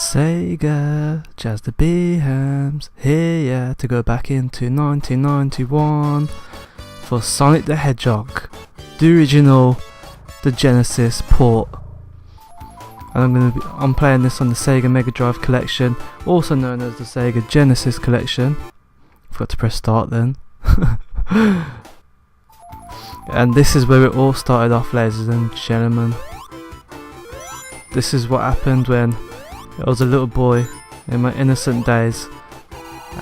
Sega, Jazz the Behams, here to go back into 1991 for Sonic the Hedgehog, the original, the Genesis port. And I'm playing this on the Sega Mega Drive collection, also known as the Sega Genesis collection. Forgot to press start then. And this is where it all started off, ladies and gentlemen. This is what happened when I was a little boy in my innocent days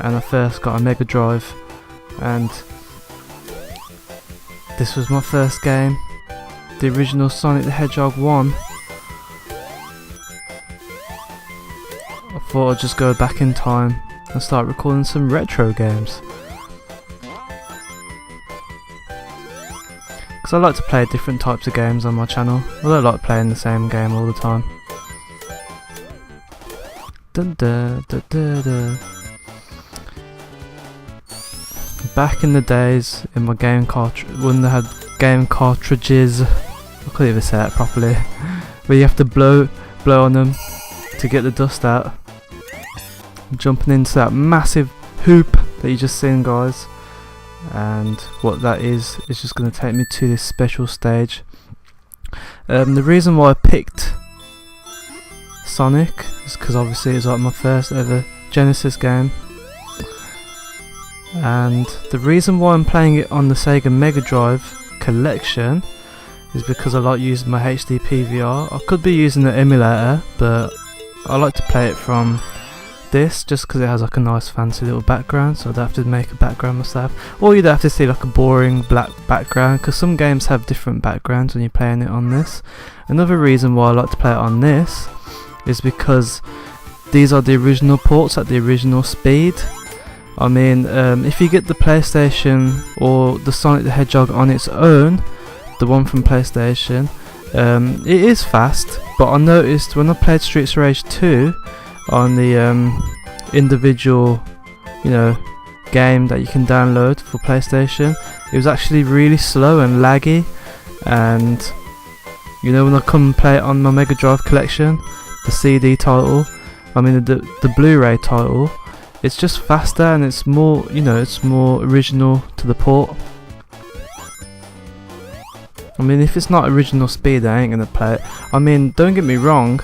and I first got a Mega Drive, and this was my first game, the original Sonic the Hedgehog 1. I thought I'd just go back in time and start recording some retro games, because I like to play different types of games on my channel. I don't like playing the same game all the time. Dun, dun, dun, dun, dun. Back in the days, in my game when they had game cartridges, I couldn't even say that properly, where you have to blow on them to get the dust out. I'm jumping into that massive hoop that you just seen, guys, and what that is just going to take me to this special stage. The reason why I picked Sonic is because obviously it's like my first ever Genesis game, and the reason why I'm playing it on the Sega Mega Drive collection is because I like using my HD PVR. I could be using the emulator, but I like to play it from this just because it has like a nice fancy little background, so I don't have to make a background myself, or you don't have to see like a boring black background, because some games have different backgrounds when you're playing it on this. Another reason why I like to play it on this is because these are the original ports at the original speed. I mean, if you get the PlayStation or the Sonic the Hedgehog on its own, the one from PlayStation, it is fast, but I noticed when I played Streets of Rage 2 on the individual, game that you can download for PlayStation, it was actually really slow and laggy. And when I come and play it on my Mega Drive collection, the CD title, the Blu-ray title, it's just faster and it's more, it's more original to the port. If it's not original speed, I ain't gonna play it. Don't get me wrong,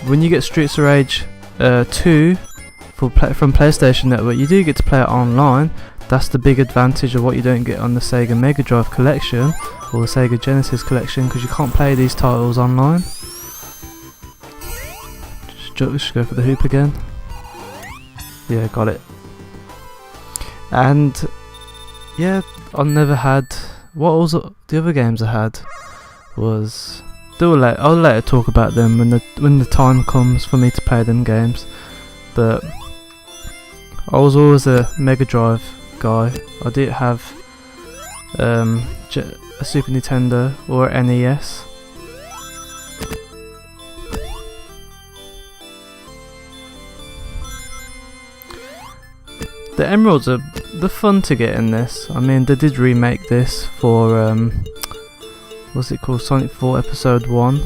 when you get Streets of Rage 2 from PlayStation Network, you do get to play it online. That's the big advantage of what you don't get on the Sega Mega Drive collection or the Sega Genesis collection, because you can't play these titles online. Just go for the hoop again. Yeah, got it. And yeah, I never had. What was the other games I had? Was I'll later talk about them when the time comes for me to play them games. But I was always a Mega Drive guy. I didn't have a Super Nintendo or NES. The emeralds they're fun to get in this. They did remake this for what's it called, Sonic 4 Episode 1,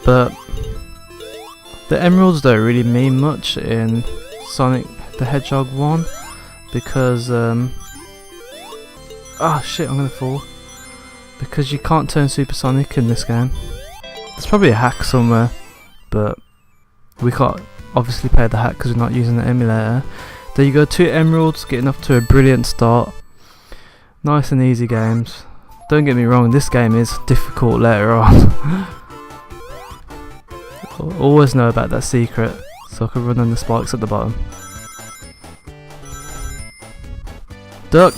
but the emeralds don't really mean much in Sonic the Hedgehog 1 because oh shit, I'm gonna fall, because you can't turn Supersonic in this game. There's probably a hack somewhere, but we can't obviously play the hack because we're not using the emulator. There you go, 2 emeralds, getting off to a brilliant start. Nice and easy games. Don't get me wrong, this game is difficult later on. Always know about that secret, so I can run on the spikes at the bottom. Duck!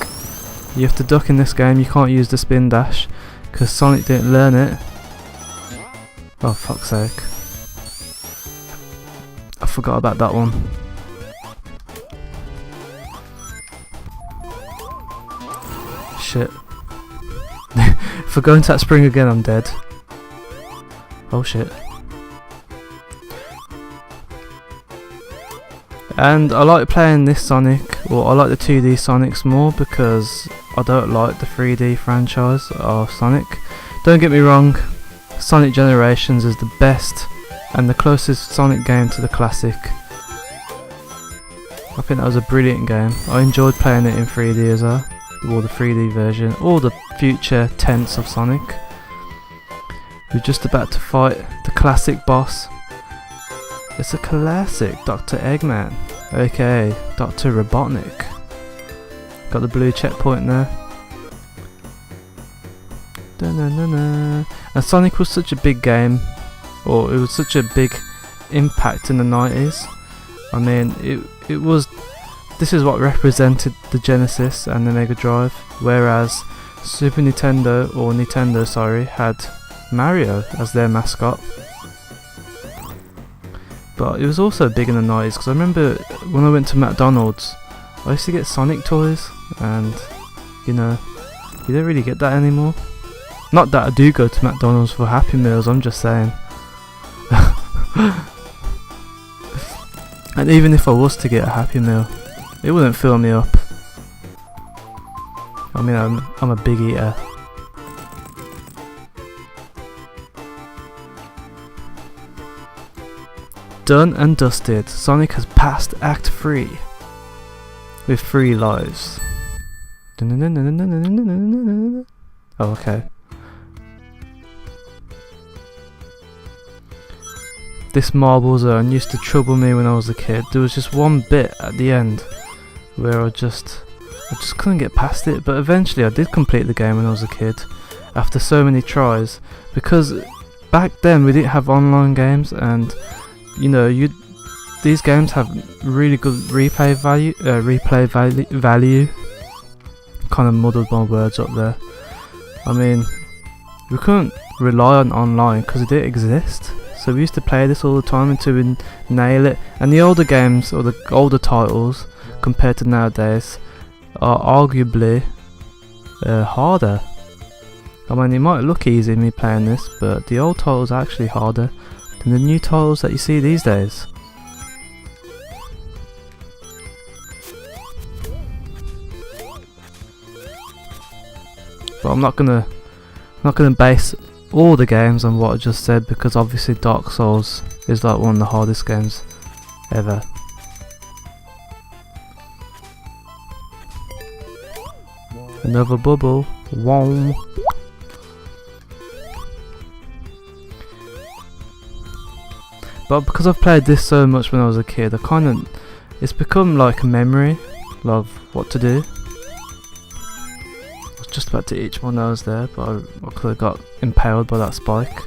You have to duck in this game, you can't use the spin dash, because Sonic didn't learn it. Oh fuck's sake. I forgot about that one. Shit. If I go into that spring again, I'm dead. Oh shit. And I like playing this Sonic, or I like the 2D Sonics more, because I don't like the 3D franchise of Sonic. Don't get me wrong, Sonic Generations is the best and the closest Sonic game to the classic. I think that was a brilliant game. I enjoyed playing it in 3D as well, or the 3D version, or the future tense of Sonic. We're just about to fight the classic boss. It's a classic, Dr. Eggman, aka Dr. Robotnik. Got the blue checkpoint there. Da-na-na-na. And Sonic was such a big game, or it was such a big impact in the 90s. I mean, it was. This is what represented the Genesis and the Mega Drive, whereas Super Nintendo, or Nintendo, sorry, had Mario as their mascot. But it was also big in the 90s, because I remember when I went to McDonald's, I used to get Sonic toys, and you know, you don't really get that anymore. Not that I do go to McDonald's for Happy Meals, I'm just saying. And even if I was to get a Happy Meal, it wouldn't fill me up. I mean, I'm a big eater. Done and dusted. Sonic has passed Act 3 with 3 lives. Oh, okay. This marble zone used to trouble me when I was a kid. There was just one bit at the end where I just couldn't get past it, but eventually I did complete the game when I was a kid after so many tries, because back then we didn't have online games, and you know, these games have really good replay value. Kind of muddled my words up there. I mean, we couldn't rely on online because it didn't exist. So we used to play this all the time until we nail it. And the older games, or the older titles, compared to nowadays, are arguably harder. I mean, it might look easy me playing this, but the old titles are actually harder than the new titles that you see these days. But I'm not gonna base all the games on what I just said, because obviously Dark Souls is like one of the hardest games ever. Another bubble. Wow. But because I've played this so much when I was a kid, it's become like a memory of what to do. I was just about to itch my nose there, but I could have got impaled by that spike.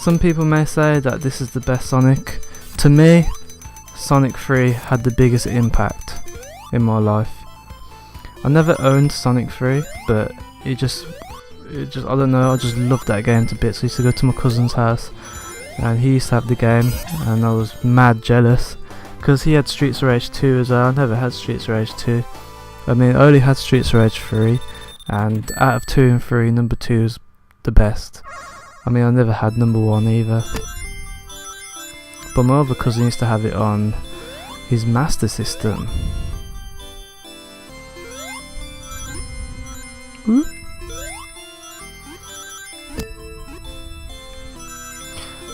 Some people may say that this is the best Sonic. To me, Sonic 3 had the biggest impact in my life. I never owned Sonic 3, but it just I don't know, I just loved that game to bits. I used to go to my cousin's house and he used to have the game, and I was mad jealous because he had Streets of Rage 2 as well. I never had Streets of Rage 2. I mean, I only had Streets of Rage 3, and out of 2 and 3, number 2 is the best. I mean, I never had number 1 either. But my other cousin used to have it on his Master System.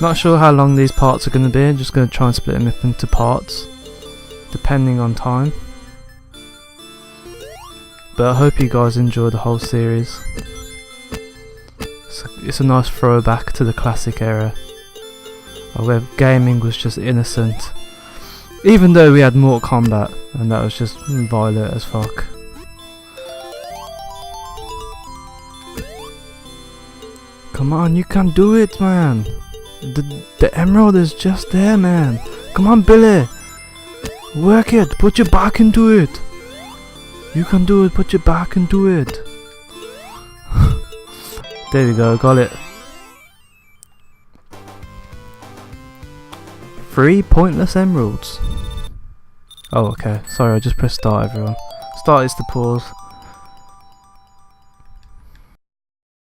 Not sure how long these parts are going to be. I'm just going to try and split them up into parts depending on time. But I hope you guys enjoy the whole series. It's a nice throwback to the classic era, where gaming was just innocent. Even though we had Mortal Kombat, and that was just violent as fuck. Come on, you can do it, man. The emerald is just there, man. Come on, Billy. Work it. Put your back into it. You can do it. Put your back into it. There we go. Got it. 3 pointless emeralds. Oh, okay. Sorry, I just pressed start, everyone. Start is to pause.